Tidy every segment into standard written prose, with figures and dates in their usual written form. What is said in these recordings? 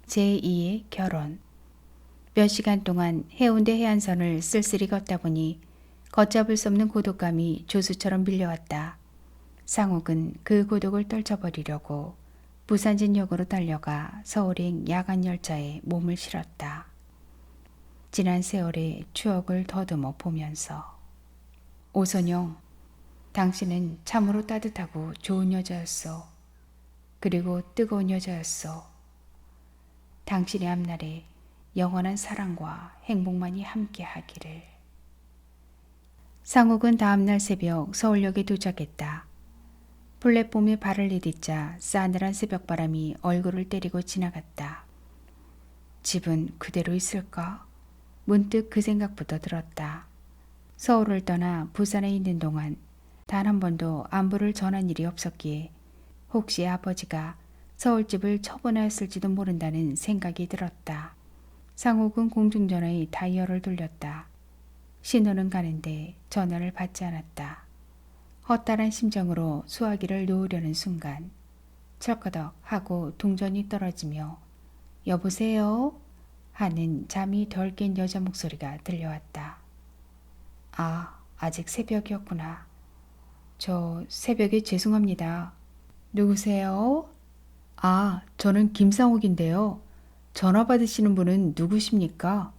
제2의 결혼. 몇 시간 동안 해운대 해안선을 쓸쓸히 걷다 보니 걷잡을 수 없는 고독감이 조수처럼 밀려왔다. 상욱은 그 고독을 떨쳐버리려고 부산진역으로 달려가 서울행 야간열차에 몸을 실었다. 지난 세월의 추억을 더듬어 보면서. 오선영, 당신은 참으로 따뜻하고 좋은 여자였어. 그리고 뜨거운 여자였어. 당신의 앞날에 영원한 사랑과 행복만이 함께하기를. 상욱은 다음날 새벽 서울역에 도착했다. 플랫폼에 발을 내딛자 싸늘한 새벽바람이 얼굴을 때리고 지나갔다. 집은 그대로 있을까? 문득 그 생각부터 들었다. 서울을 떠나 부산에 있는 동안 단 한 번도 안부를 전한 일이 없었기에 혹시 아버지가 서울집을 처분하였을지도 모른다는 생각이 들었다. 상욱은 공중전화의 다이얼을 돌렸다. 신호는 가는데 전화를 받지 않았다. 헛다란 심정으로 수화기를 놓으려는 순간 철커덕 하고 동전이 떨어지며 여보세요? 하는 잠이 덜 깬 여자 목소리가 들려왔다. 아, 아직 새벽이었구나. 저 새벽에 죄송합니다. 누구세요? 아, 저는 김상욱인데요. 전화 받으시는 분은 누구십니까?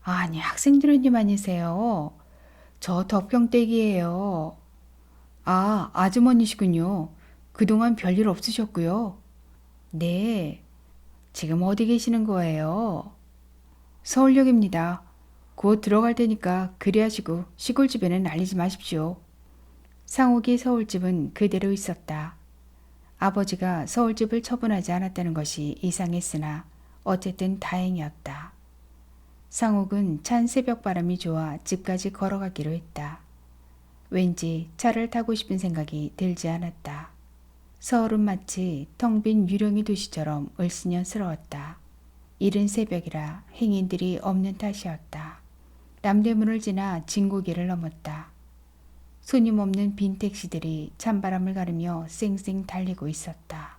아니, 학생들은님 아니세요. 저 덕평댁이에요. 아, 아주머니시군요. 그동안 별일 없으셨고요. 네, 지금 어디 계시는 거예요? 서울역입니다. 곧 들어갈 테니까 그리하시고 시골집에는 알리지 마십시오. 상욱이 서울집은 그대로 있었다. 아버지가 서울집을 처분하지 않았다는 것이 이상했으나 어쨌든 다행이었다. 상욱은 찬 새벽바람이 좋아 집까지 걸어가기로 했다. 왠지 차를 타고 싶은 생각이 들지 않았다. 서울은 마치 텅 빈 유령의 도시처럼 을씨년스러웠다. 이른 새벽이라 행인들이 없는 탓이었다. 남대문을 지나 진고개를 넘었다. 손님 없는 빈 택시들이 찬바람을 가르며 쌩쌩 달리고 있었다.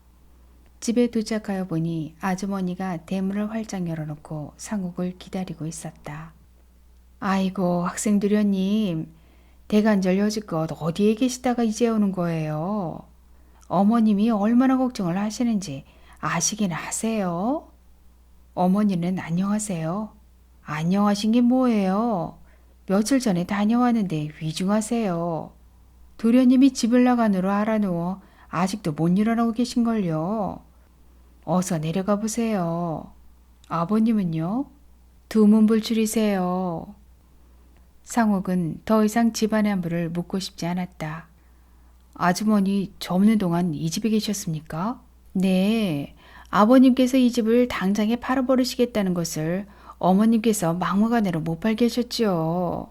집에 도착하여 보니 아주머니가 대문을 활짝 열어놓고 상욱을 기다리고 있었다. 아이고, 학생들여님, 대관절 여지껏 어디에 계시다가 이제 오는 거예요? 어머님이 얼마나 걱정을 하시는지 아시긴 하세요? 어머니는 안녕하세요. 안녕하신 게 뭐예요? 며칠 전에 다녀왔는데 위중하세요. 도련님이 집을 나간으로 알아누워 아직도 못 일어나고 계신걸요. 어서 내려가 보세요. 아버님은요? 두문불출이세요. 상욱은 더 이상 집안의 안부를 묻고 싶지 않았다. 아주머니 저 없는 동안 이 집에 계셨습니까? 네, 아버님께서 이 집을 당장에 팔아버리시겠다는 것을 어머님께서 막무가내로 못 팔게 하셨지요.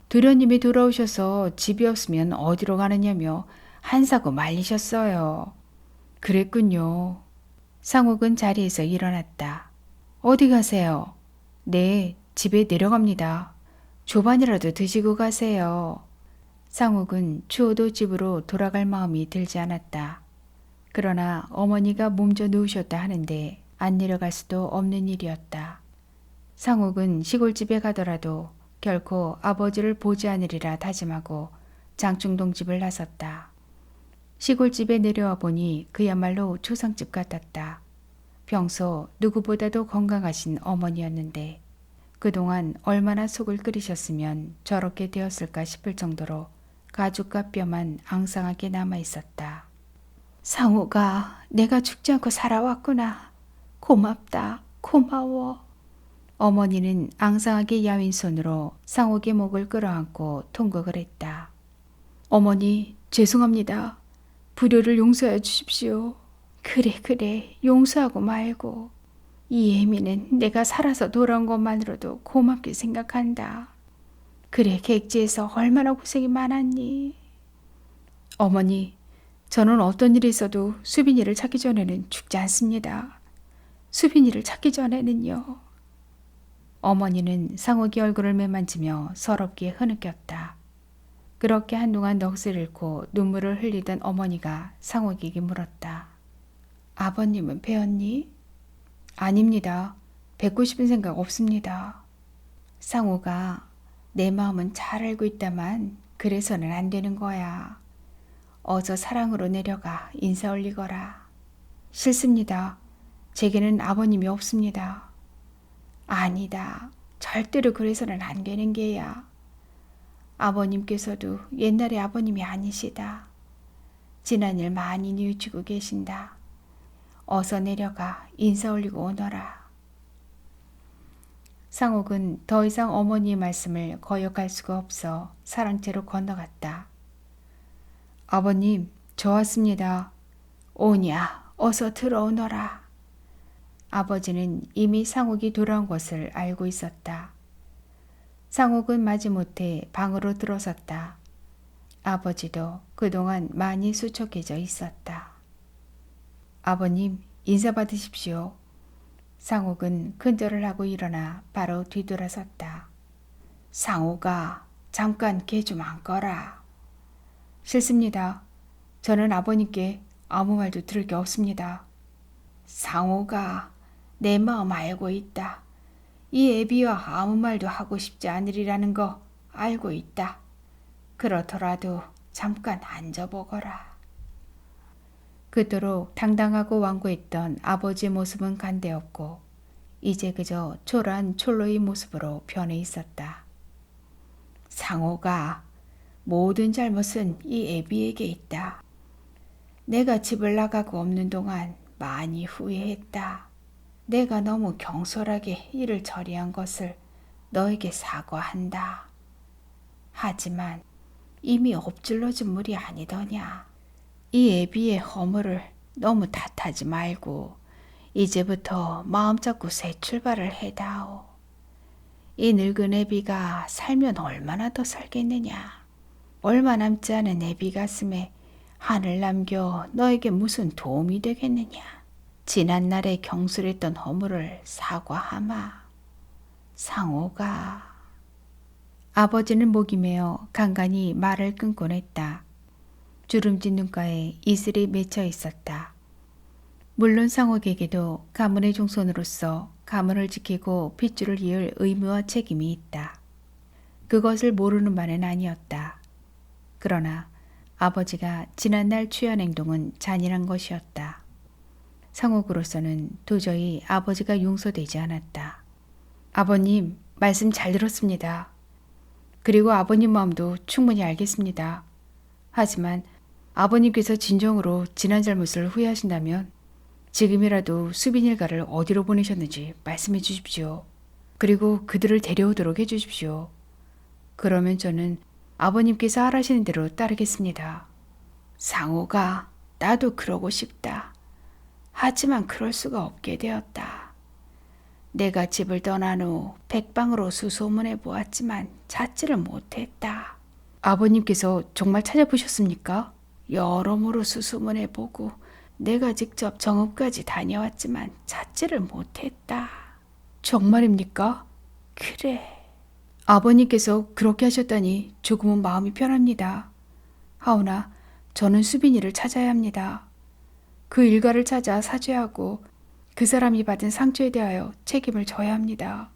도련님이 돌아오셔서 집이 없으면 어디로 가느냐며 한사고 말리셨어요. 그랬군요. 상욱은 자리에서 일어났다. 어디 가세요? 네, 집에 내려갑니다. 조반이라도 드시고 가세요. 상욱은 추워도 집으로 돌아갈 마음이 들지 않았다. 그러나 어머니가 몸져 누우셨다 하는데 안 내려갈 수도 없는 일이었다. 상욱은 시골집에 가더라도 결코 아버지를 보지 않으리라 다짐하고 장충동 집을 나섰다. 시골집에 내려와 보니 그야말로 초상집 같았다. 평소 누구보다도 건강하신 어머니였는데 그동안 얼마나 속을 끓이셨으면 저렇게 되었을까 싶을 정도로 가죽과 뼈만 앙상하게 남아있었다. 상우가 내가 죽지 않고 살아왔구나. 고맙다. 고마워. 어머니는 앙상하게 야윈 손으로 상욱의 목을 끌어안고 통곡을 했다. 어머니, 죄송합니다. 불효를 용서해 주십시오. 그래, 용서하고 말고. 이 애미는 내가 살아서 돌아온 것만으로도 고맙게 생각한다. 그래, 객지에서 얼마나 고생이 많았니? 어머니, 저는 어떤 일이 있어도 수빈이를 찾기 전에는 죽지 않습니다. 수빈이를 찾기 전에는요. 어머니는 상욱이 얼굴을 매만지며 서럽게 흐느꼈다. 그렇게 한동안 넋을 잃고 눈물을 흘리던 어머니가 상욱에게 물었다. 아버님은 배웠니? 아닙니다. 뵙고 싶은 생각 없습니다. 상호가 내 마음은 잘 알고 있다만 그래서는 안 되는 거야. 어서 사랑으로 내려가 인사 올리거라. 싫습니다. 제게는 아버님이 없습니다. 아니다. 절대로 그래서는 안 되는 게야. 아버님께서도 옛날의 아버님이 아니시다. 지난 일 많이 뉘우치고 계신다. 어서 내려가 인사 올리고 오너라. 상옥은 더 이상 어머니의 말씀을 거역할 수가 없어 사랑채로 건너갔다. 아버님, 저 왔습니다. 오냐, 어서 들어오너라. 아버지는 이미 상옥이 돌아온 것을 알고 있었다. 상옥은 마지못해 방으로 들어섰다. 아버지도 그동안 많이 수척해져 있었다. 아버님, 인사 받으십시오. 상옥은 큰절을 하고 일어나 바로 뒤돌아섰다. 상옥아, 잠깐 개 좀 앉거라. 싫습니다. 저는 아버님께 아무 말도 들을 게 없습니다. 상옥아, 내 마음 알고 있다. 이 애비와 아무 말도 하고 싶지 않으리라는 거 알고 있다. 그렇더라도 잠깐 앉아보거라. 그토록 당당하고 완고했던 아버지의 모습은 간대었고 이제 그저 초라한 촐로의 모습으로 변해 있었다. 상호가 모든 잘못은 이 애비에게 있다. 내가 집을 나가고 없는 동안 많이 후회했다. 내가 너무 경솔하게 일을 처리한 것을 너에게 사과한다. 하지만 이미 엎질러진 물이 아니더냐. 이 애비의 허물을 너무 탓하지 말고 이제부터 마음 잡고 새 출발을 해다오. 이 늙은 애비가 살면 얼마나 더 살겠느냐. 얼마 남지 않은 애비 가슴에 한을 남겨 너에게 무슨 도움이 되겠느냐. 지난날에 경솔했던 허물을 사과하마. 상호가. 아버지는 목이 메어 간간히 말을 끊곤 했다. 주름진 눈가에 이슬이 맺혀 있었다. 물론 상옥에게도 가문의 종손으로서 가문을 지키고 핏줄을 이을 의무와 책임이 있다. 그것을 모르는 바는 아니었다. 그러나 아버지가 지난날 취한 행동은 잔인한 것이었다. 상옥으로서는 도저히 아버지가 용서되지 않았다. 아버님, 말씀 잘 들었습니다. 그리고 아버님 마음도 충분히 알겠습니다. 하지만 아버님께서 진정으로 지난 잘못을 후회하신다면 지금이라도 수빈 일가를 어디로 보내셨는지 말씀해 주십시오. 그리고 그들을 데려오도록 해 주십시오. 그러면 저는 아버님께서 하라시는 대로 따르겠습니다. 상호가 나도 그러고 싶다. 하지만 그럴 수가 없게 되었다. 내가 집을 떠난 후 백방으로 수소문해 보았지만 찾지를 못했다. 아버님께서 정말 찾아보셨습니까? 여러모로 수소문해 보고 내가 직접 정읍까지 다녀왔지만 찾지를 못했다. 정말입니까? 그래. 아버님께서 그렇게 하셨다니 조금은 마음이 편합니다. 하오나 저는 수빈이를 찾아야 합니다. 그 일가를 찾아 사죄하고 그 사람이 받은 상처에 대하여 책임을 져야 합니다.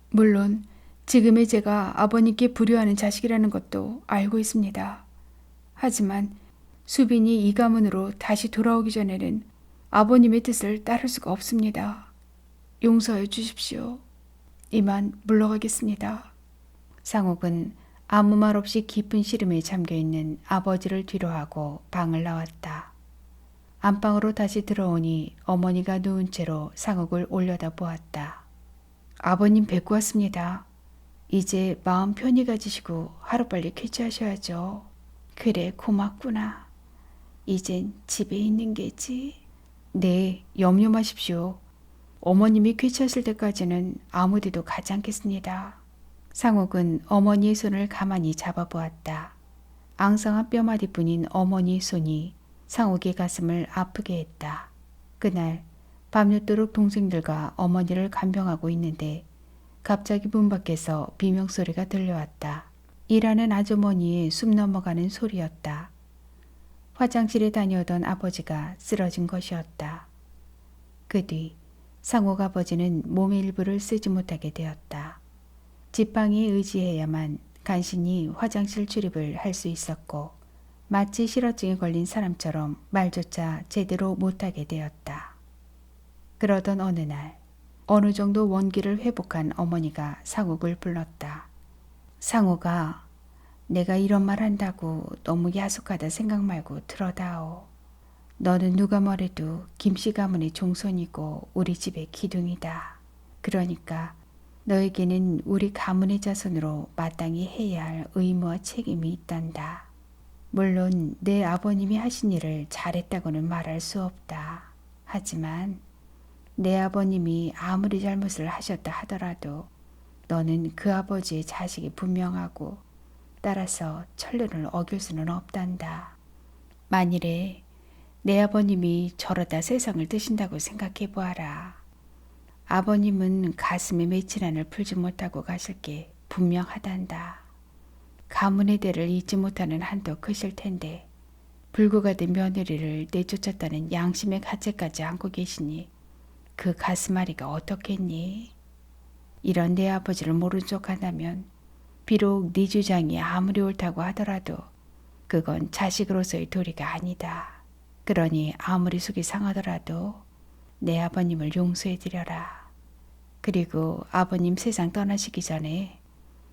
물론 지금의 제가 아버님께 불효하는 자식이라는 것도 알고 있습니다. 하지만 수빈이 이 가문으로 다시 돌아오기 전에는 아버님의 뜻을 따를 수가 없습니다. 용서해 주십시오. 이만 물러가겠습니다. 상옥은 아무 말 없이 깊은 시름에 잠겨있는 아버지를 뒤로하고 방을 나왔다. 안방으로 다시 들어오니 어머니가 누운 채로 상옥을 올려다 보았다. 아버님 뵙고 왔습니다. 이제 마음 편히 가지시고 하루빨리 쾌차하셔야죠. 그래, 고맙구나. 이젠 집에 있는 게지. 네, 염려 마십시오. 어머님이 쾌차하실 때까지는 아무데도 가지 않겠습니다. 상옥은 어머니의 손을 가만히 잡아보았다. 앙상한 뼈마디뿐인 어머니의 손이 상옥의 가슴을 아프게 했다. 그날 밤늦도록 동생들과 어머니를 간병하고 있는데 갑자기 문 밖에서 비명소리가 들려왔다. 일하는 아주머니의 숨 넘어가는 소리였다. 화장실에 다녀오던 아버지가 쓰러진 것이었다. 그 뒤 상옥 아버지는 몸의 일부를 쓰지 못하게 되었다. 지팡이에 의지해야만 간신히 화장실 출입을 할 수 있었고 마치 실어증에 걸린 사람처럼 말조차 제대로 못하게 되었다. 그러던 어느 날 어느 정도 원기를 회복한 어머니가 상옥을 불렀다. 상옥아, 내가 이런 말 한다고 너무 야속하다 생각 말고 들어다오. 너는 누가 뭐래도 김씨 가문의 종손이고 우리 집의 기둥이다. 그러니까 너에게는 우리 가문의 자손으로 마땅히 해야 할 의무와 책임이 있단다. 물론 내 아버님이 하신 일을 잘했다고는 말할 수 없다. 하지만 내 아버님이 아무리 잘못을 하셨다 하더라도 너는 그 아버지의 자식이 분명하고 따라서 천륜을 어길 수는 없단다. 만일에 내 아버님이 저러다 세상을 뜨신다고 생각해 보아라. 아버님은 가슴에 맺힌 한을 풀지 못하고 가실 게 분명하단다. 가문의 대를 잊지 못하는 한도 크실 텐데 불구가 된 며느리를 내쫓았다는 양심의 가책까지 안고 계시니 그 가슴앓이가 어떻겠니? 이런 내 아버지를 모른 척한다면 비록 네 주장이 아무리 옳다고 하더라도 그건 자식으로서의 도리가 아니다. 그러니 아무리 속이 상하더라도 내 아버님을 용서해드려라. 그리고 아버님 세상 떠나시기 전에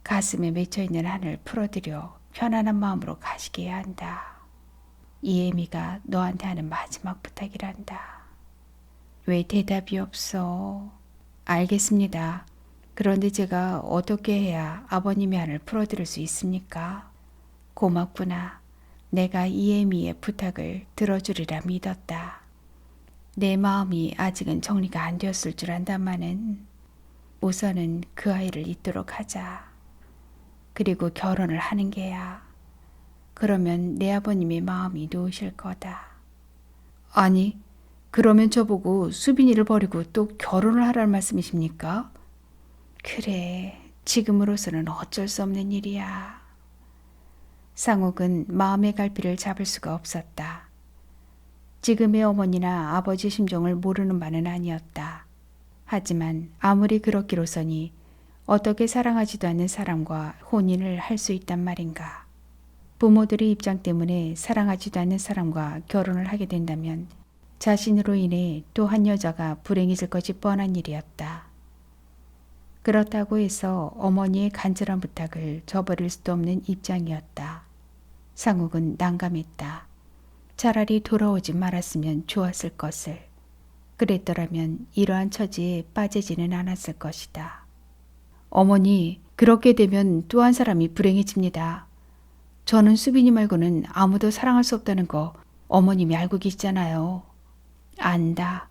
가슴에 맺혀있는 한을 풀어드려 편안한 마음으로 가시게 해야 한다. 이 애미가 너한테 하는 마지막 부탁이란다. 왜 대답이 없어? 알겠습니다. 그런데 제가 어떻게 해야 아버님의 한을 풀어드릴 수 있습니까? 고맙구나. 내가 이 애미의 부탁을 들어주리라 믿었다. 내 마음이 아직은 정리가 안 되었을 줄 안다마는 우선은 그 아이를 잊도록 하자. 그리고 결혼을 하는 게야. 그러면 내 아버님의 마음이 놓으실 거다. 아니, 그러면 저보고 수빈이를 버리고 또 결혼을 하라는 말씀이십니까? 그래, 지금으로서는 어쩔 수 없는 일이야. 상옥은 마음의 갈피를 잡을 수가 없었다. 지금의 어머니나 아버지 심정을 모르는 바는 아니었다. 하지만 아무리 그렇기로서니 어떻게 사랑하지도 않는 사람과 혼인을 할 수 있단 말인가. 부모들의 입장 때문에 사랑하지도 않는 사람과 결혼을 하게 된다면 자신으로 인해 또 한 여자가 불행해질 것이 뻔한 일이었다. 그렇다고 해서 어머니의 간절한 부탁을 저버릴 수도 없는 입장이었다. 상욱은 난감했다. 차라리 돌아오지 말았으면 좋았을 것을. 그랬더라면 이러한 처지에 빠지지는 않았을 것이다. 어머니, 그렇게 되면 또 한 사람이 불행해집니다. 저는 수빈이 말고는 아무도 사랑할 수 없다는 거 어머님이 알고 계시잖아요. 안다.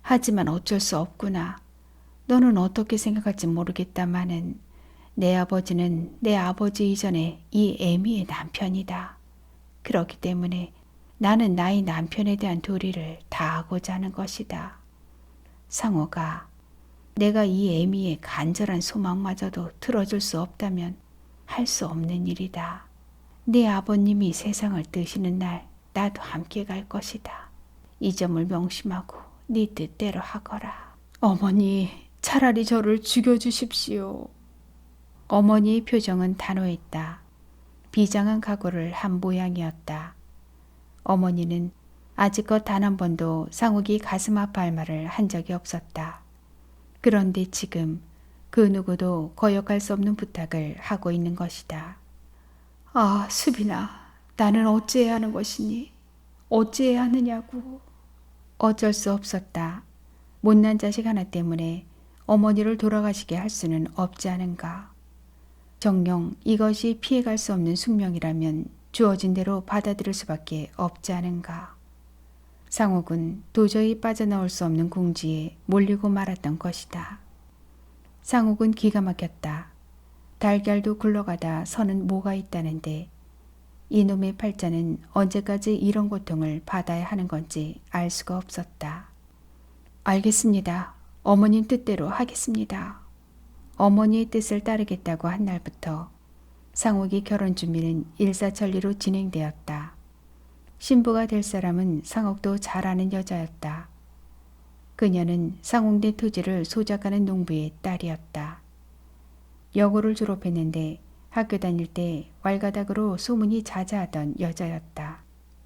하지만 어쩔 수 없구나. 너는 어떻게 생각할지 모르겠다마는 내 아버지는 내 아버지 이전에 이 애미의 남편이다. 그렇기 때문에 나는 나의 남편에 대한 도리를 다하고자 하는 것이다. 상호가 내가 이 애미의 간절한 소망마저도 틀어줄 수 없다면 할 수 없는 일이다. 네 아버님이 세상을 뜨시는 날 나도 함께 갈 것이다. 이 점을 명심하고 네 뜻대로 하거라. 어머니, 차라리 저를 죽여주십시오. 어머니의 표정은 단호했다. 비장한 각오를 한 모양이었다. 어머니는 아직껏 단 한 번도 상욱이 가슴 아파할 말을 한 적이 없었다. 그런데 지금 그 누구도 거역할 수 없는 부탁을 하고 있는 것이다. 아, 수빈아, 나는 어찌해야 하는 것이니? 어찌해야 하느냐고. 어쩔 수 없었다. 못난 자식 하나 때문에 어머니를 돌아가시게 할 수는 없지 않은가. 정녕 이것이 피해갈 수 없는 숙명이라면 주어진 대로 받아들일 수밖에 없지 않은가. 상옥은 도저히 빠져나올 수 없는 궁지에 몰리고 말았던 것이다. 상옥은 기가 막혔다. 달걀도 굴러가다 선은 뭐가 있다는데 이놈의 팔자는 언제까지 이런 고통을 받아야 하는 건지 알 수가 없었다. 알겠습니다. 어머님 뜻대로 하겠습니다. 어머니의 뜻을 따르겠다고 한 날부터 상옥의 결혼 준비는 일사천리로 진행되었다. 신부가 될 사람은 상옥도 잘 아는 여자였다. 그녀는 상홍된 토지를 소작하는 농부의 딸이었다. 여고를 졸업했는데 학교 다닐 때 왈가닥으로 소문이 자자하던 여자였다.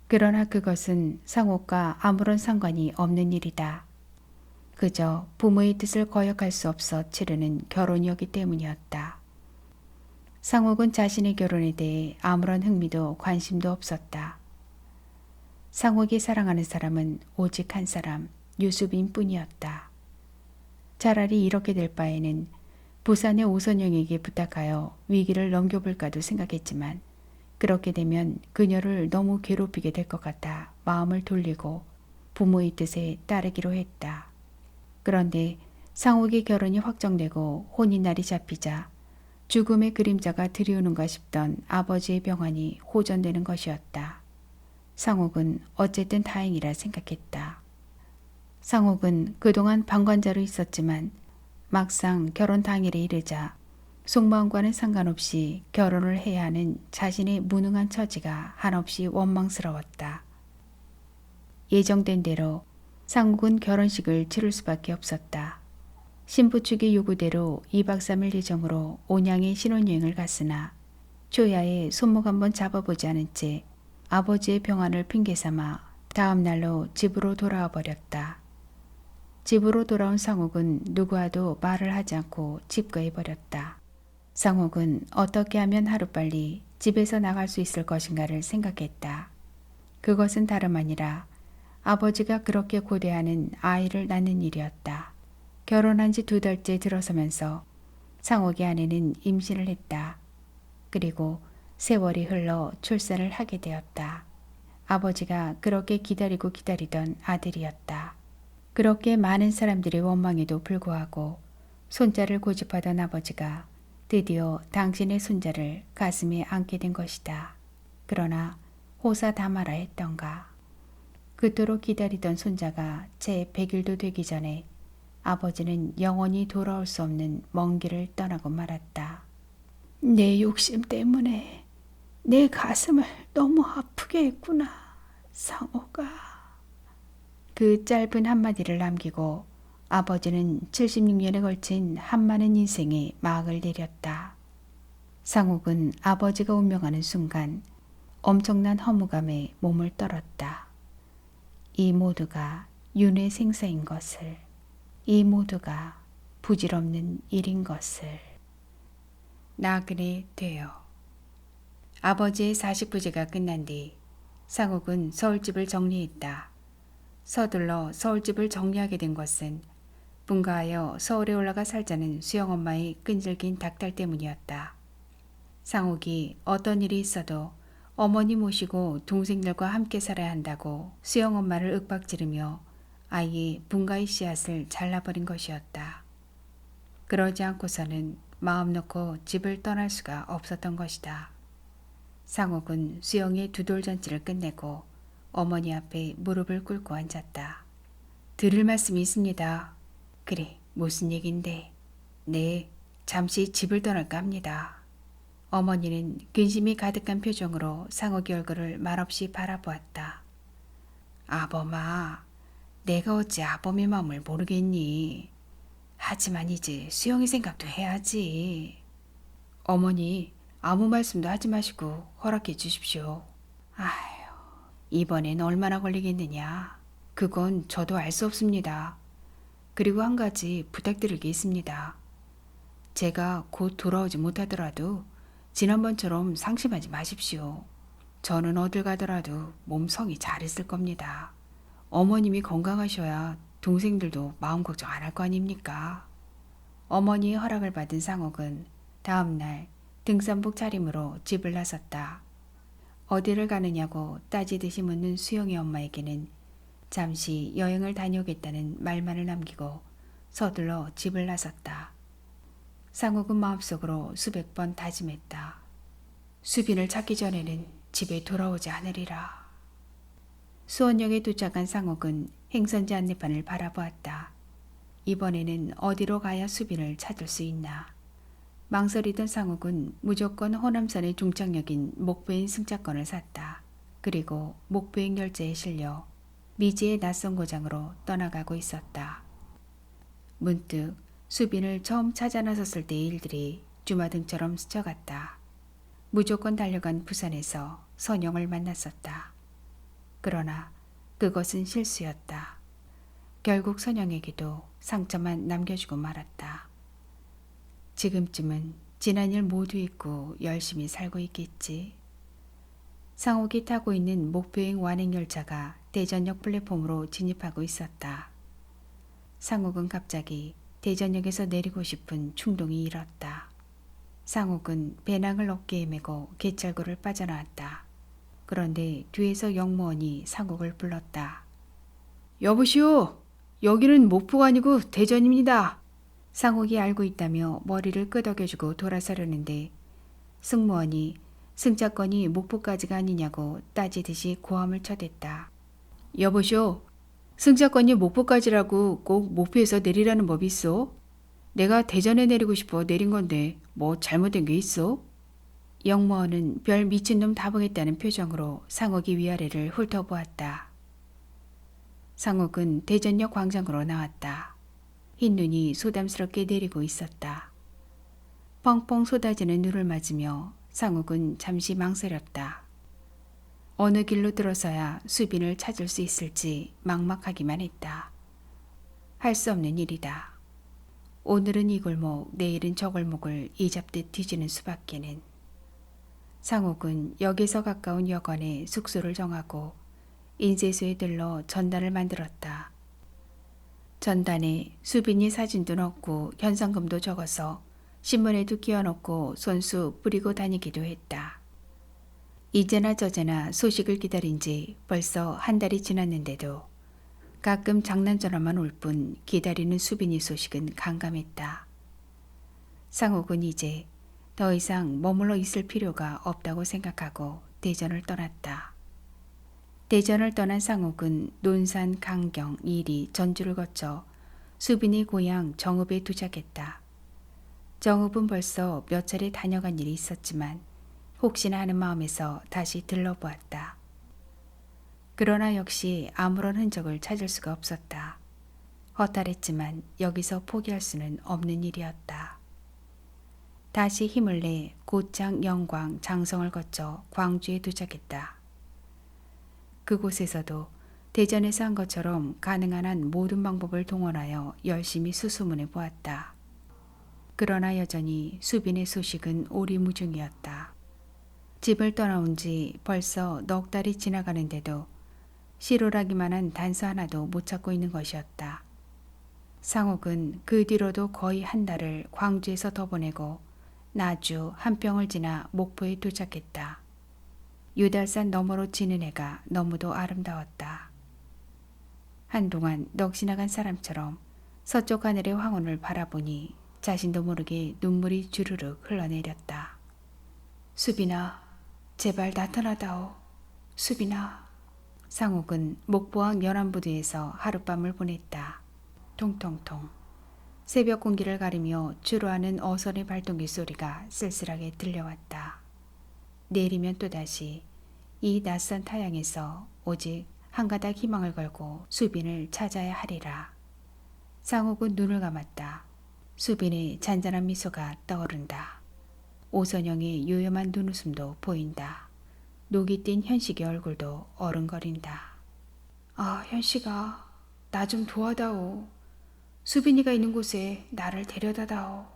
그러나 그것은 상옥과 아무런 상관이 없는 일이다. 그저 부모의 뜻을 거역할 수 없어 치르는 결혼이었기 때문이었다. 상옥은 자신의 결혼에 대해 아무런 흥미도 관심도 없었다. 상옥이 사랑하는 사람은 오직 한 사람, 유수빈 뿐이었다. 차라리 이렇게 될 바에는 부산의 오선영에게 부탁하여 위기를 넘겨볼까도 생각했지만 그렇게 되면 그녀를 너무 괴롭히게 될 것 같아 마음을 돌리고 부모의 뜻에 따르기로 했다. 그런데 상옥의 결혼이 확정되고 혼인날이 잡히자 죽음의 그림자가 드리우는가 싶던 아버지의 병환이 호전되는 것이었다. 상옥은 어쨌든 다행이라 생각했다. 상옥은 그동안 방관자로 있었지만 막상 결혼 당일에 이르자 속마음과는 상관없이 결혼을 해야 하는 자신의 무능한 처지가 한없이 원망스러웠다. 예정된 대로 상옥은 결혼식을 치를 수밖에 없었다. 신부 측의 요구대로 2박 3일 예정으로 온양에 신혼여행을 갔으나 초야에 손목 한번 잡아보지 않은 채 아버지의 병환을 핑계삼아 다음 날로 집으로 돌아와 버렸다. 집으로 돌아온 상옥은 누구와도 말을 하지 않고 집거해 버렸다. 상옥은 어떻게 하면 하루빨리 집에서 나갈 수 있을 것인가를 생각했다. 그것은 다름 아니라 아버지가 그렇게 고대하는 아이를 낳는 일이었다. 결혼한 지 2달째 들어서면서 상옥의 아내는 임신을 했다. 그리고 세월이 흘러 출산을 하게 되었다. 아버지가 그렇게 기다리고 기다리던 아들이었다. 그렇게 많은 사람들의 원망에도 불구하고 손자를 고집하던 아버지가 드디어 당신의 손자를 가슴에 안게 된 것이다. 그러나 호사다마라 했던가. 그토록 기다리던 손자가 채 100일도 되기 전에 아버지는 영원히 돌아올 수 없는 먼 길을 떠나고 말았다. 내 욕심 때문에 내 가슴을 너무 아프게 했구나, 상옥아. 그 짧은 한마디를 남기고 아버지는 76년에 걸친 한많은 인생에 막을 내렸다. 상옥은 아버지가 운명하는 순간 엄청난 허무감에 몸을 떨었다. 이 모두가 윤회 생사인 것을, 이 모두가 부질없는 일인 것을. 나그네 되어 아버지의 사식부제가 끝난 뒤 상옥은 서울집을 정리했다. 서둘러 서울집을 정리하게 된 것은 분가하여 서울에 올라가 살자는 수영엄마의 끈질긴 닥달 때문이었다. 상옥이 어떤 일이 있어도 어머니 모시고 동생들과 함께 살아야 한다고 수영엄마를 윽박지르며 아예 분가의 씨앗을 잘라버린 것이었다. 그러지 않고서는 마음 놓고 집을 떠날 수가 없었던 것이다. 상옥은 수영의 두돌잔치를 끝내고 어머니 앞에 무릎을 꿇고 앉았다. 들을 말씀이 있습니다. 그래, 무슨 얘긴데? 네, 잠시 집을 떠날까 합니다. 어머니는 근심이 가득한 표정으로 상옥의 얼굴을 말없이 바라보았다. 아범아, 내가 어찌 아범의 마음을 모르겠니? 하지만 이제 수영의 생각도 해야지. 어머니, 아무 말씀도 하지 마시고 허락해 주십시오. 아휴, 이번엔 얼마나 걸리겠느냐. 그건 저도 알 수 없습니다. 그리고 한 가지 부탁드릴 게 있습니다. 제가 곧 돌아오지 못하더라도 지난번처럼 상심하지 마십시오. 저는 어딜 가더라도 몸성이 잘했을 겁니다. 어머님이 건강하셔야 동생들도 마음 걱정 안 할 거 아닙니까? 어머니의 허락을 받은 상옥은 다음 날 등산복 차림으로 집을 나섰다. 어디를 가느냐고 따지듯이 묻는 수영의 엄마에게는 잠시 여행을 다녀오겠다는 말만을 남기고 서둘러 집을 나섰다. 상옥은 마음속으로 수백 번 다짐했다. 수빈을 찾기 전에는 집에 돌아오지 않으리라. 수원역에 도착한 상옥은 행선지 안내판을 바라보았다. 이번에는 어디로 가야 수빈을 찾을 수 있나. 망설이던 상옥은 무조건 호남선의 종착역인 목배인 승차권을 샀다. 그리고 목배행 열차에 실려 미지의 낯선 고장으로 떠나가고 있었다. 문득 수빈을 처음 찾아 나섰을 때의 일들이 주마등처럼 스쳐갔다. 무조건 달려간 부산에서 선영을 만났었다. 그러나 그것은 실수였다. 결국 선영에게도 상처만 남겨주고 말았다. 지금쯤은 지난 일 모두 잊고 열심히 살고 있겠지. 상옥이 타고 있는 목표행 완행열차가 대전역 플랫폼으로 진입하고 있었다. 상옥은 갑자기 대전역에서 내리고 싶은 충동이 일었다. 상옥은 배낭을 어깨에 메고 개찰구를 빠져나왔다. 그런데 뒤에서 영무원이 상옥을 불렀다. 여보시오! 여기는 목포가 아니고 대전입니다. 상옥이 알고 있다며 머리를 끄덕여주고 돌아서려는데 승무원이 승차권이 목포까지가 아니냐고 따지듯이 고함을 쳐댔다. 여보시오! 승차권이 목포까지라고 꼭 목포에서 내리라는 법이 있어? 내가 대전에 내리고 싶어 내린 건데 뭐 잘못된 게 있어? 영무원은 별 미친놈 다 보겠다는 표정으로 상옥이 위아래를 훑어보았다. 상옥은 대전역 광장으로 나왔다. 흰눈이 소담스럽게 내리고 있었다. 펑펑 쏟아지는 눈을 맞으며 상옥은 잠시 망설였다. 어느 길로 들어서야 수빈을 찾을 수 있을지 막막하기만 했다. 할 수 없는 일이다. 오늘은 이 골목, 내일은 저 골목을 이잡듯 뒤지는 수밖에는. 상옥은 역에서 가까운 여관에 숙소를 정하고 인쇄소에 들러 전단을 만들었다. 전단에 수빈이 사진도 넣고 현상금도 적어서 신문에도 끼워넣고 손수 뿌리고 다니기도 했다. 이제나 저제나 소식을 기다린 지 벌써 한 달이 지났는데도 가끔 장난 전화만 올 뿐 기다리는 수빈이 소식은 간감했다. 상옥은 이제 더 이상 머물러 있을 필요가 없다고 생각하고 대전을 떠났다. 대전을 떠난 상옥은 논산, 강경, 이리, 전주를 거쳐 수빈의 고향 정읍에 도착했다. 정읍은 벌써 몇 차례 다녀간 일이 있었지만 혹시나 하는 마음에서 다시 들러보았다. 그러나 역시 아무런 흔적을 찾을 수가 없었다. 허탈했지만 여기서 포기할 수는 없는 일이었다. 다시 힘을 내 고창, 영광, 장성을 거쳐 광주에 도착했다. 그곳에서도 대전에서 한 것처럼 가능한 한 모든 방법을 동원하여 열심히 수소문해 보았다. 그러나 여전히 수빈의 소식은 오리무중이었다. 집을 떠나온 지 벌써 넉 달이 지나가는데도 실오라기만 한 단서 하나도 못 찾고 있는 것이었다. 상옥은 그 뒤로도 거의 한 달을 광주에서 더 보내고 나주, 한평을 지나 목포에 도착했다. 유달산 너머로 지는 해가 너무도 아름다웠다. 한동안 넋이 나간 사람처럼 서쪽 하늘의 황혼을 바라보니 자신도 모르게 눈물이 주르륵 흘러내렸다. 수빈아, 제발 나타나다오. 수빈아. 상옥은 목포항 연안부두에서 하룻밤을 보냈다. 통통통. 새벽 공기를 가리며 주로하는 어선의 발동기 소리가 쓸쓸하게 들려왔다. 내일이면 또다시 이 낯선 타양에서 오직 한 가닥 희망을 걸고 수빈을 찾아야 하리라. 상옥은 눈을 감았다. 수빈의 잔잔한 미소가 떠오른다. 오선영의 요염한 눈웃음도 보인다. 녹이 띈 현식의 얼굴도 어른거린다. 아, 현식아, 나 좀 도와다오. 수빈이가 있는 곳에 나를 데려다다오.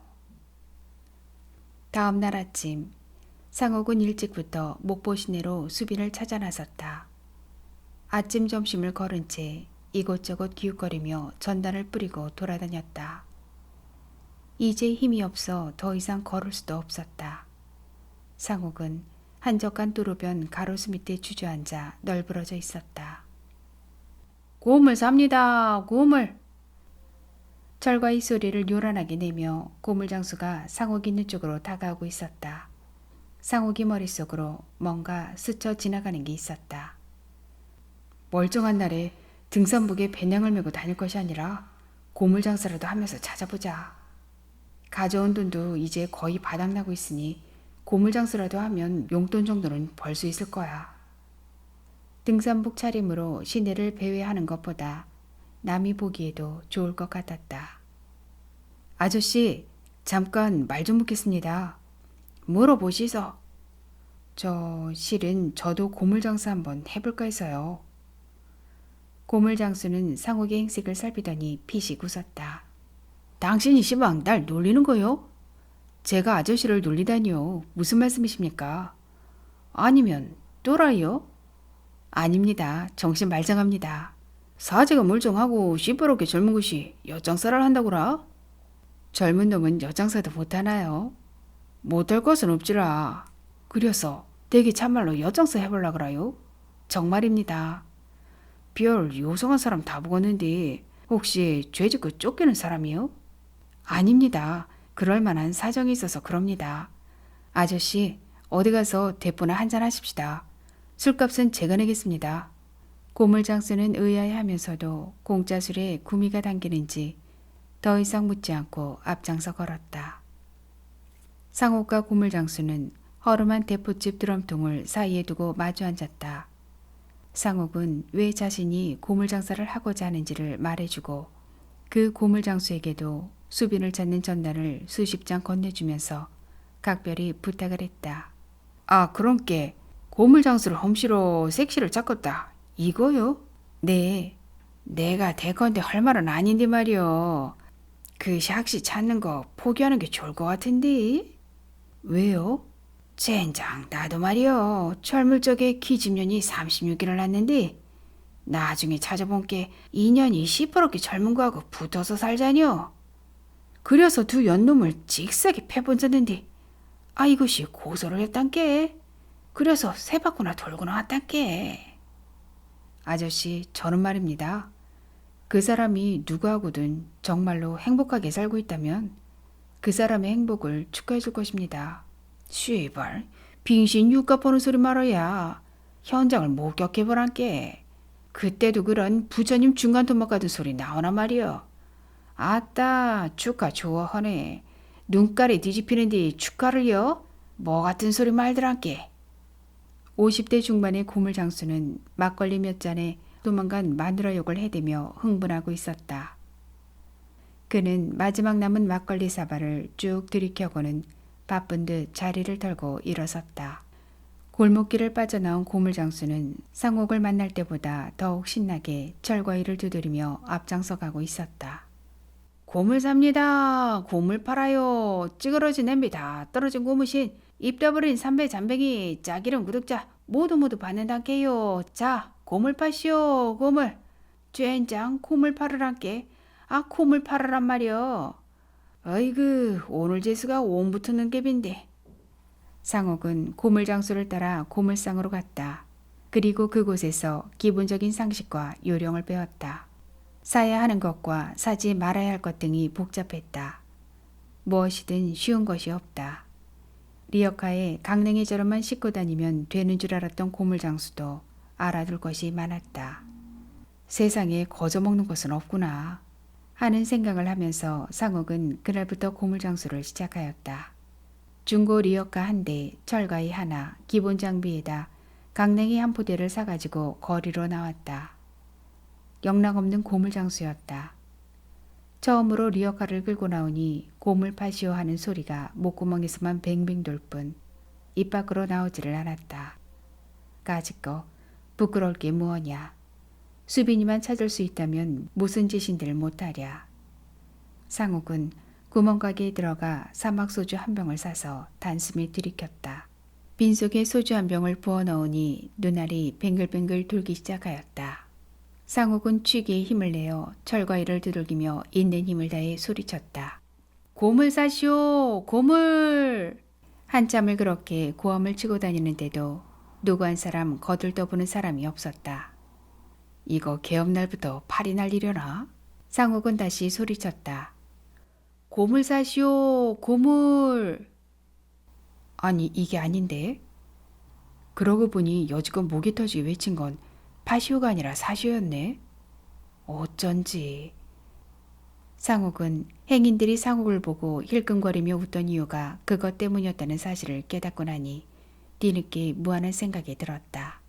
다음 날 아침 상옥은 일찍부터 목포 시내로 수빈을 찾아 나섰다. 아침 점심을 걸은 채 이곳저곳 기웃거리며 전단을 뿌리고 돌아다녔다. 이제 힘이 없어 더 이상 걸을 수도 없었다. 상옥은 한적한 도로변 가로수 밑에 주저앉아 널브러져 있었다. 고물 삽니다. 고물. 철과 이 소리를 요란하게 내며 고물장수가 상옥이 있는 쪽으로 다가오고 있었다. 상옥이 머릿속으로 뭔가 스쳐 지나가는 게 있었다. 멀쩡한 날에 등산복에 배낭을 메고 다닐 것이 아니라 고물장사라도 하면서 찾아보자. 가져온 돈도 이제 거의 바닥나고 있으니 고물장사라도 하면 용돈 정도는 벌 수 있을 거야. 등산복 차림으로 시내를 배회하는 것보다 남이 보기에도 좋을 것 같았다. 아저씨, 잠깐 말 좀 묻겠습니다. 물어보시소. 실은 저도 고물장사 한번 해볼까 해서요. 고물장수는 상옥의 행색을 살피더니 피식 웃었다. 당신이 시방 날 놀리는 거요? 제가 아저씨를 놀리다니요. 무슨 말씀이십니까? 아니면 또라이요? 아닙니다. 정신 말짱합니다. 사제가 멀쩡하고 시퍼렇게 젊은 것이 엿장사를 한다고라? 젊은 놈은 엿장사도 못하나요? 못할 것은 없지라. 그래서 대기 참말로 엿장사 해볼라 그라요? 정말입니다. 별 요성한 사람 다 보겠는데 혹시 죄짓고 쫓기는 사람이요? 아닙니다. 그럴 만한 사정이 있어서 그럽니다. 아저씨, 어디 가서 대포나 한잔 하십시다. 술값은 제가 내겠습니다. 고물장수는 의아해하면서도 공짜 술에 구미가 당기는지 더 이상 묻지 않고 앞장서 걸었다. 상옥과 고물장수는 허름한 대포집 드럼통을 사이에 두고 마주 앉았다. 상옥은 왜 자신이 고물장사를 하고자 하는지를 말해주고 그 고물장수에게도 수빈을 찾는 전단을 수십 장 건네주면서 각별히 부탁을 했다. 아, 그런께 고물장수를 험시로 색시를 잡겠다. 이거요? 네. 내가 대건데 할 말은 아닌데 말이요. 그 샥시 찾는 거 포기하는 게 좋을 것 같은데. 왜요? 젠장 나도 말이요. 젊을 적에 기집년이 36일을 낳는데 나중에 찾아본 게 인연이 시퍼렇게 젊은 거하고 붙어서 살자뇨. 그래서 두 연놈을 직사게 패본졌는데 이것이 고소를 했단께. 그래서 세 바퀴나 돌고 나왔단께. 아저씨, 저는 말입니다. 그 사람이 누구하고든 정말로 행복하게 살고 있다면 그 사람의 행복을 축하해 줄 것입니다. 씨발, 빙신 육갑 보는 소리 말아야 현장을 목격해보란께. 그때도 그런 부처님 중간도막 같은 소리 나오나 말이여. 아따, 축하 좋아하네. 눈깔이 뒤집히는데 축하를요? 뭐 같은 소리 말더란께. 50대 중반의 고물장수는 막걸리 몇 잔에 도망간 마누라 욕을 해대며 흥분하고 있었다. 그는 마지막 남은 막걸리 사발을 쭉 들이켜고는 바쁜 듯 자리를 털고 일어섰다. 골목길을 빠져나온 고물장수는 상옥을 만날 때보다 더욱 신나게 철과일을 두드리며 앞장서 가고 있었다. 고물 삽니다. 고물 팔아요. 찌그러진 냄비 다 떨어진 고무신 입 떠버린 삼배 잔뱅이 짜기름 구독자 모두 받는단께요. 자, 고물 파시오. 고물. 젠장 고물 팔으란께. 고물 팔으란 말이여. 어이구, 오늘 재수가 온 붙는 갭인데. 상옥은 고물장수를 따라 고물상으로 갔다. 그리고 그곳에서 기본적인 상식과 요령을 배웠다. 사야 하는 것과 사지 말아야 할 것 등이 복잡했다. 무엇이든 쉬운 것이 없다. 리어카에 강냉이저럼만 싣고 다니면 되는 줄 알았던 고물장수도 알아둘 것이 많았다. 세상에 거저먹는 것은 없구나 하는 생각을 하면서 상옥은 그날부터 고물장수를 시작하였다. 중고 리어카 한 대, 철가위 하나, 기본 장비에다 강냉이 한 포대를 사가지고 거리로 나왔다. 영락없는 고물장수였다. 처음으로 리어카를 끌고 나오니 고물 파시오 하는 소리가 목구멍에서만 뱅뱅 돌 뿐 입 밖으로 나오지를 않았다. 까짓거 부끄러울 게 무엇냐. 수빈이만 찾을 수 있다면 무슨 짓인들 못하랴. 상옥은 구멍가게에 들어가 사막소주 한 병을 사서 단숨에 들이켰다. 빈속에 소주 한 병을 부어 넣으니 눈알이 뱅글뱅글 돌기 시작하였다. 상옥은 취기에 힘을 내어 철과일을 두들기며 있는 힘을 다해 소리쳤다. 고물 사시오, 고물! 한참을 그렇게 고함을 치고 다니는데도 누구 한 사람 거들떠보는 사람이 없었다. 이거 개업날부터 팔이 날리려나? 상옥은 다시 소리쳤다. 고물 사시오, 고물! 아니, 이게 아닌데? 그러고 보니 여지껏 목이 터지 외친 건 파시오가 아니라 사시오였네. 어쩐지. 상옥은 행인들이 상옥을 보고 힐끔거리며 웃던 이유가 그것 때문이었다는 사실을 깨닫고 나니 뒤늦게 무한한 생각이 들었다.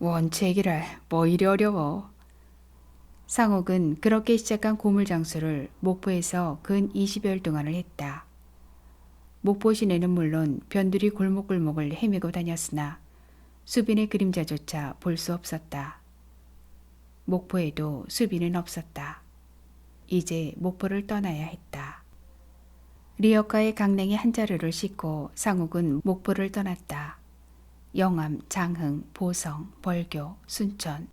원책이랄 뭐 이리 어려워. 상옥은 그렇게 시작한 고물장수를 목포에서 근 20여일 동안을 했다. 목포 시내는 물론 변두리 골목골목을 헤매고 다녔으나 수빈의 그림자조차 볼 수 없었다. 목포에도 수빈은 없었다. 이제 목포를 떠나야 했다. 리어카의 강냉이 한 자루를 싣고 상욱은 목포를 떠났다. 영암, 장흥, 보성, 벌교, 순천.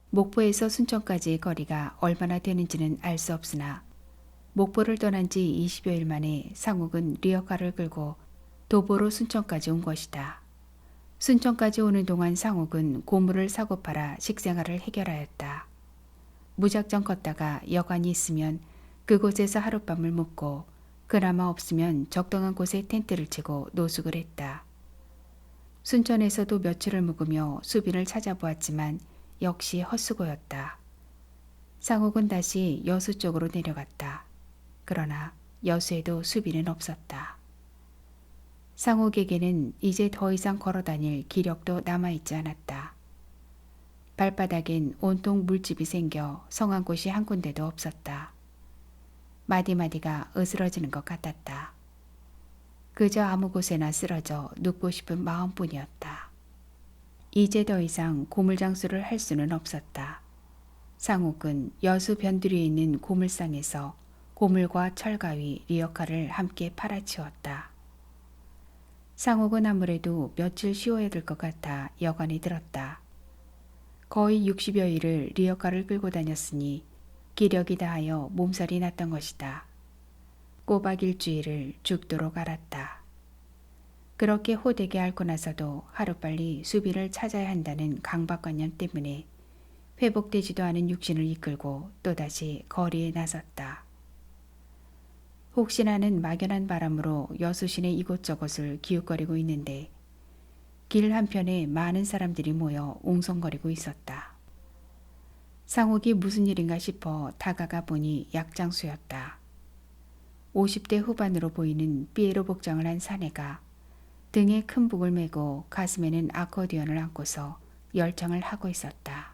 목포에서 순천까지의 거리가 얼마나 되는지는 알 수 없으나 목포를 떠난 지 20여일 만에 상욱은 리어카를 끌고 도보로 순천까지 온 것이다. 순천까지 오는 동안 상욱은 고물을 사고 팔아 식생활을 해결하였다. 무작정 걷다가 여관이 있으면 그곳에서 하룻밤을 묵고 그나마 없으면 적당한 곳에 텐트를 치고 노숙을 했다. 순천에서도 며칠을 묵으며 수빈을 찾아보았지만 역시 헛수고였다. 상욱은 다시 여수 쪽으로 내려갔다. 그러나 여수에도 수빈은 없었다. 상욱에게는 이제 더 이상 걸어다닐 기력도 남아있지 않았다. 발바닥엔 온통 물집이 생겨 성한 곳이 한 군데도 없었다. 마디마디가 으스러지는 것 같았다. 그저 아무 곳에나 쓰러져 눕고 싶은 마음뿐이었다. 이제 더 이상 고물장수를 할 수는 없었다. 상욱은 여수 변두리에 있는 고물상에서 고물과 철가위, 리어카를 함께 팔아치웠다. 상욱은 아무래도 며칠 쉬어야 될 것 같아 여관에 들었다. 거의 60여일을 리어카를 끌고 다녔으니 기력이 다하여 몸살이 났던 것이다. 꼬박 일주일을 죽도록 앓았다. 그렇게 호되게 앓고 나서도 하루빨리 수비를 찾아야 한다는 강박관념 때문에 회복되지도 않은 육신을 이끌고 또다시 거리에 나섰다. 혹시나는 막연한 바람으로 여수시내 이곳저곳을 기웃거리고 있는데 길 한편에 많은 사람들이 모여 웅성거리고 있었다. 상욱이 무슨 일인가 싶어 다가가 보니 약장수였다. 50대 후반으로 보이는 삐에로 복장을 한 사내가 등에 큰 북을 메고 가슴에는 아코디언을 안고서 열창을 하고 있었다.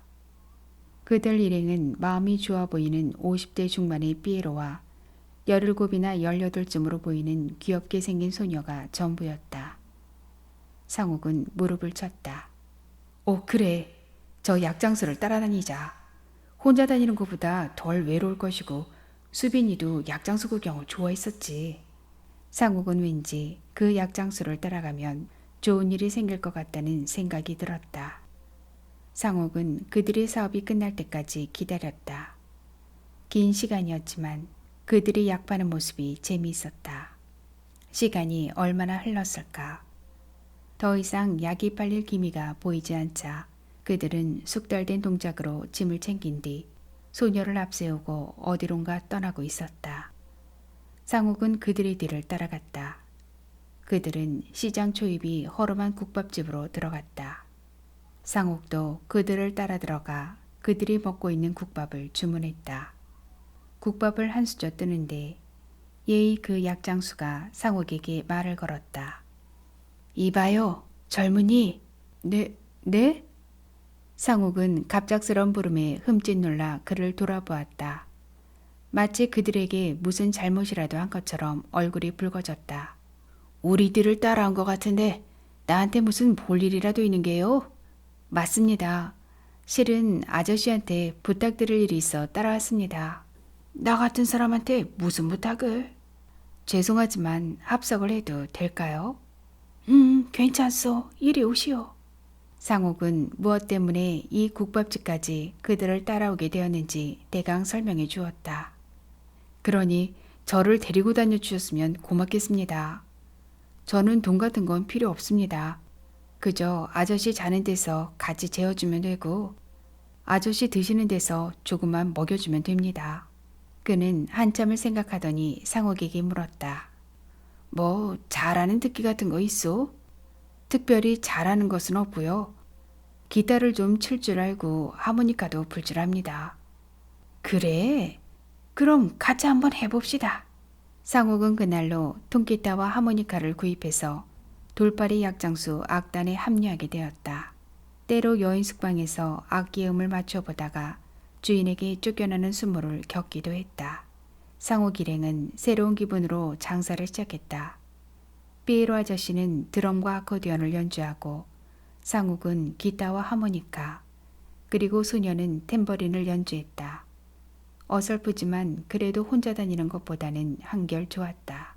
그들 일행은 마음이 좋아 보이는 50대 중반의 삐에로와 17이나 18쯤으로 보이는 귀엽게 생긴 소녀가 전부였다. 상욱은 무릎을 쳤다. 그래. 저 약장수를 따라다니자. 혼자 다니는 것보다 덜 외로울 것이고 수빈이도 약장수 구경을 좋아했었지. 상욱은 왠지 그 약장수를 따라가면 좋은 일이 생길 것 같다는 생각이 들었다. 상욱은 그들의 사업이 끝날 때까지 기다렸다. 긴 시간이었지만 그들이 약 파는 모습이 재미있었다. 시간이 얼마나 흘렀을까. 더 이상 약이 팔릴 기미가 보이지 않자 그들은 숙달된 동작으로 짐을 챙긴 뒤 소녀를 앞세우고 어디론가 떠나고 있었다. 상욱은 그들의 뒤를 따라갔다. 그들은 시장 초입이 허름한 국밥집으로 들어갔다. 상욱도 그들을 따라 들어가 그들이 먹고 있는 국밥을 주문했다. 국밥을 한 수저 뜨는데 예의 그 약장수가 상욱에게 말을 걸었다. 이봐요, 젊은이. 네? 상욱은 갑작스러운 부름에 흠칫 놀라 그를 돌아보았다. 마치 그들에게 무슨 잘못이라도 한 것처럼 얼굴이 붉어졌다. 우리들을 따라온 것 같은데 나한테 무슨 볼일이라도 있는 게요? 맞습니다. 실은 아저씨한테 부탁드릴 일이 있어 따라왔습니다. 나 같은 사람한테 무슨 부탁을? 죄송하지만 합석을 해도 될까요? 괜찮소. 이리 오시오. 상욱은 무엇 때문에 이 국밥집까지 그들을 따라오게 되었는지 대강 설명해 주었다. 그러니 저를 데리고 다녀 주셨으면 고맙겠습니다. 저는 돈 같은 건 필요 없습니다. 그저 아저씨 자는 데서 같이 재워주면 되고 아저씨 드시는 데서 조금만 먹여주면 됩니다. 그는 한참을 생각하더니 상욱에게 물었다. 뭐 잘하는 특기 같은 거 있어? 특별히 잘하는 것은 없고요. 기타를 좀 칠 줄 알고 하모니카도 불 줄 압니다. 그래? 그럼 같이 한번 해봅시다. 상욱은 그날로 통기타와 하모니카를 구입해서 돌팔이 약장수 악단에 합류하게 되었다. 때로 여인 숙방에서 악기음을 맞춰보다가 주인에게 쫓겨나는 수모를 겪기도 했다. 상옥 일행은 새로운 기분으로 장사를 시작했다. 피에로 아저씨는 드럼과 아코디언을 연주하고 상욱은 기타와 하모니카, 그리고 소녀는 탬버린을 연주했다. 어설프지만 그래도 혼자 다니는 것보다는 한결 좋았다.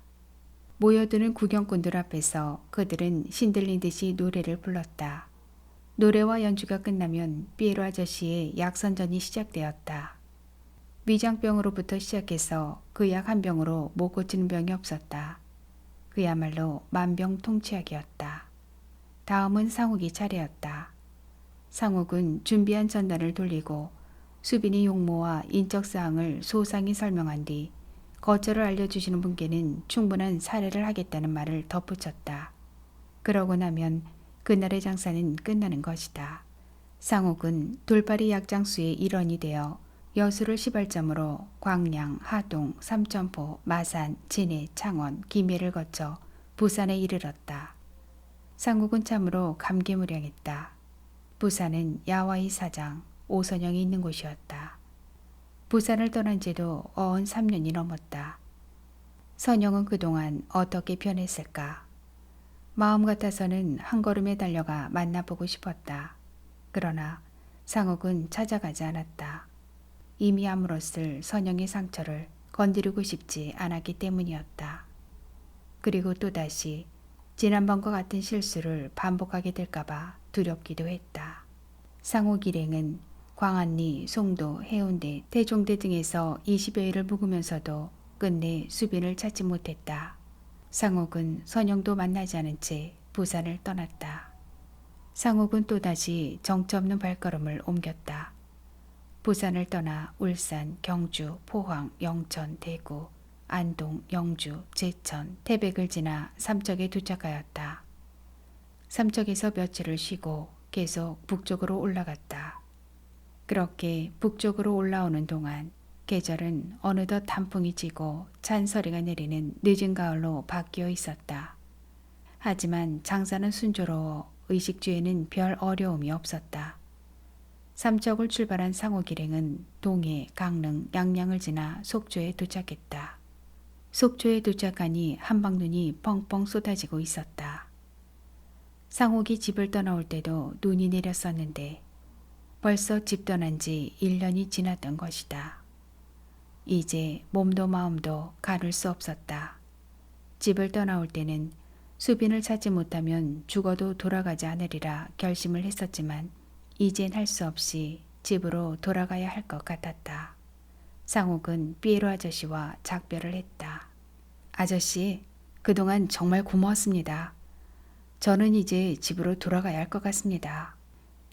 모여드는 구경꾼들 앞에서 그들은 신들린 듯이 노래를 불렀다. 노래와 연주가 끝나면 피에로 아저씨의 약선전이 시작되었다. 위장병으로부터 시작해서 그 약 한 병으로 못 고치는 병이 없었다. 그야말로 만병통치약이었다. 다음은 상욱이 차례였다. 상욱은 준비한 전단을 돌리고 수빈이 용모와 인적사항을 소상히 설명한 뒤 거처를 알려주시는 분께는 충분한 사례를 하겠다는 말을 덧붙였다. 그러고 나면 그날의 장사는 끝나는 것이다. 상욱은 돌팔이 약장수의 일원이 되어 여수를 시발점으로 광양, 하동, 삼천포, 마산, 진해, 창원, 김해를 거쳐 부산에 이르렀다. 상욱은 참으로 감개무량했다. 부산은 야와이 사장, 오선영이 있는 곳이었다. 부산을 떠난 지도 어언 3년이 넘었다. 선영은 그동안 어떻게 변했을까? 마음 같아서는 한 걸음에 달려가 만나보고 싶었다. 그러나 상욱은 찾아가지 않았다. 이미 아물었을 선영의 상처를 건드리고 싶지 않았기 때문이었다. 그리고 또다시 지난번과 같은 실수를 반복하게 될까봐 두렵기도 했다. 상욱 일행은 광안리, 송도, 해운대, 태종대 등에서 20여일을 묵으면서도 끝내 수빈을 찾지 못했다. 상욱은 선영도 만나지 않은 채 부산을 떠났다. 상욱은 또다시 정처 없는 발걸음을 옮겼다. 부산을 떠나 울산, 경주, 포항, 영천, 대구, 안동, 영주, 제천, 태백을 지나 삼척에 도착하였다. 삼척에서 며칠을 쉬고 계속 북쪽으로 올라갔다. 그렇게 북쪽으로 올라오는 동안 계절은 어느덧 단풍이 지고 찬서리가 내리는 늦은 가을로 바뀌어 있었다. 하지만 장사는 순조로워 의식주에는 별 어려움이 없었다. 삼척을 출발한 상옥 일행은 동해, 강릉, 양양을 지나 속초에 도착했다. 속초에 도착하니 한방눈이 펑펑 쏟아지고 있었다. 상옥이 집을 떠나올 때도 눈이 내렸었는데 벌써 집 떠난 지 1년이 지났던 것이다. 이제 몸도 마음도 가눌 수 없었다. 집을 떠나올 때는 수빈을 찾지 못하면 죽어도 돌아가지 않으리라 결심을 했었지만 이젠 할 수 없이 집으로 돌아가야 할 것 같았다. 상욱은 피에로 아저씨와 작별을 했다. 아저씨, 그동안 정말 고마웠습니다. 저는 이제 집으로 돌아가야 할 것 같습니다.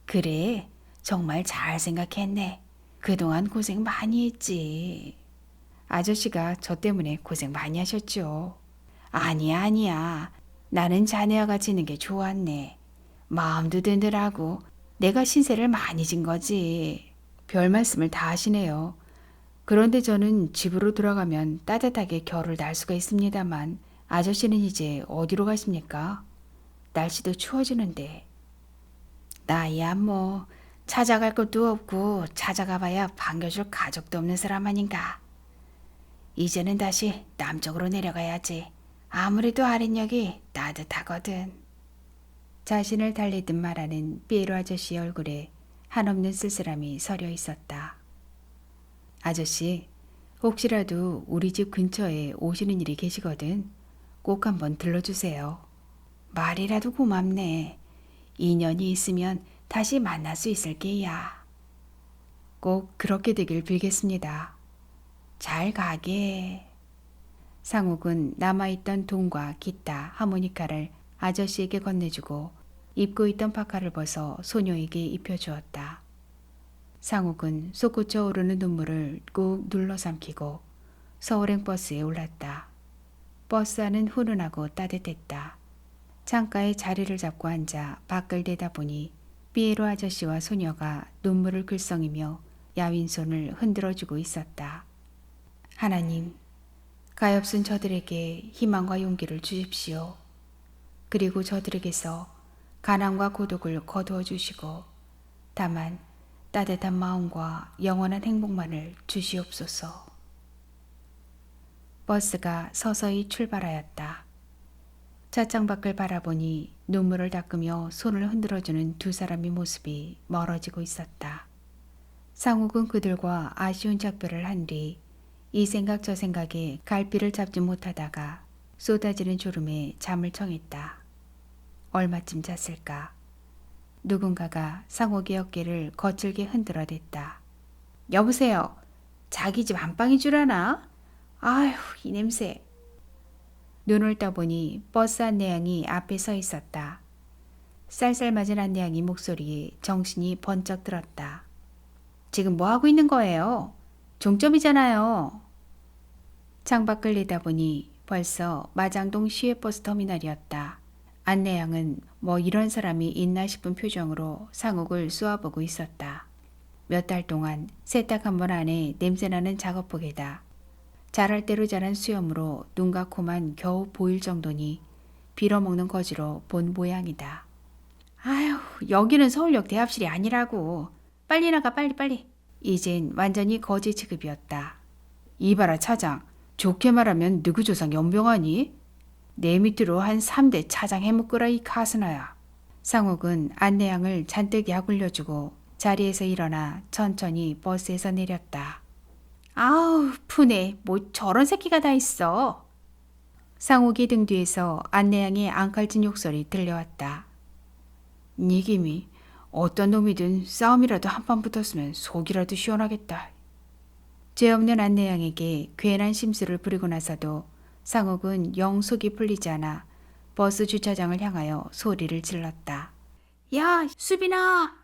그래, 정말 잘 생각했네. 그동안 고생 많이 했지. 아저씨가 저 때문에 고생 많이 하셨죠. 아니야, 아니야. 나는 자네와 같이 있는 게 좋았네. 마음도 든든하고 내가 신세를 많이 진 거지. 별 말씀을 다 하시네요. 그런데 저는 집으로 돌아가면 따뜻하게 겨울을 날 수가 있습니다만 아저씨는 이제 어디로 가십니까? 날씨도 추워지는데. 나야 뭐 찾아갈 것도 없고 찾아가봐야 반겨줄 가족도 없는 사람 아닌가. 이제는 다시 남쪽으로 내려가야지. 아무래도 아랫역이 따뜻하거든. 자신을 달래듯 말하는 피에로 아저씨의 얼굴에 한없는 쓸쓸함이 서려 있었다. 아저씨, 혹시라도 우리 집 근처에 오시는 일이 계시거든. 꼭 한번 들러주세요. 말이라도 고맙네. 인연이 있으면 다시 만날 수 있을 게야. 꼭 그렇게 되길 빌겠습니다. 잘 가게. 상욱은 남아있던 돈과 기타, 하모니카를 아저씨에게 건네주고 입고 있던 파카를 벗어 소녀에게 입혀주었다. 상욱은 솟구쳐 오르는 눈물을 꾹 눌러 삼키고 서울행 버스에 올랐다. 버스 안은 훈훈하고 따뜻했다. 창가에 자리를 잡고 앉아 밖을 내다보니 피에로 아저씨와 소녀가 눈물을 글썽이며 야윈 손을 흔들어주고 있었다. 하나님, 가엾은 저들에게 희망과 용기를 주십시오. 그리고 저들에게서 가난과 고독을 거두어 주시고 다만 따뜻한 마음과 영원한 행복만을 주시옵소서. 버스가 서서히 출발하였다. 차창 밖을 바라보니 눈물을 닦으며 손을 흔들어주는 두 사람의 모습이 멀어지고 있었다. 상욱은 그들과 아쉬운 작별을 한 뒤 이 생각 저 생각에 갈피를 잡지 못하다가 쏟아지는 졸음에 잠을 청했다. 얼마쯤 잤을까? 누군가가 상욱의 어깨를 거칠게 흔들어댔다. 여보세요. 자기 집 안방인 줄 아나? 아휴, 이 냄새. 눈을 떠보니 버스 안내양이 앞에 서 있었다. 쌀쌀맞은 안내양이 목소리에 정신이 번쩍 들었다. 지금 뭐 하고 있는 거예요? 종점이잖아요. 창밖을 내다보니 벌써 마장동 시외버스 터미널이었다. 안내양은 뭐 이런 사람이 있나 싶은 표정으로 상욱을 쏘아보고 있었다. 몇 달 동안 세탁 한 번 안에 냄새나는 작업복에다 자랄 대로 자란 수염으로 눈과 코만 겨우 보일 정도니 빌어먹는 거지로 본 모양이다. 아휴, 여기는 서울역 대합실이 아니라고. 빨리 나가, 빨리. 이젠 완전히 거지 취급이었다. 이봐라 차장, 좋게 말하면 누구 조상 연병하니? 내 밑으로 한 3대 차장 해먹거라 이 가스나야. 상욱은 안내양을 잔뜩 약올려주고 자리에서 일어나 천천히 버스에서 내렸다. 아우 푸네, 뭐 저런 새끼가 다 있어. 상욱이 등 뒤에서 안내양의 앙칼진 욕설이 들려왔다. 니김이 어떤 놈이든 싸움이라도 한판 붙었으면 속이라도 시원하겠다. 죄 없는 안내양에게 괜한 심술을 부리고 나서도 상욱은 영 속이 풀리지 않아 버스 주차장을 향하여 소리를 질렀다. 야, 수빈아!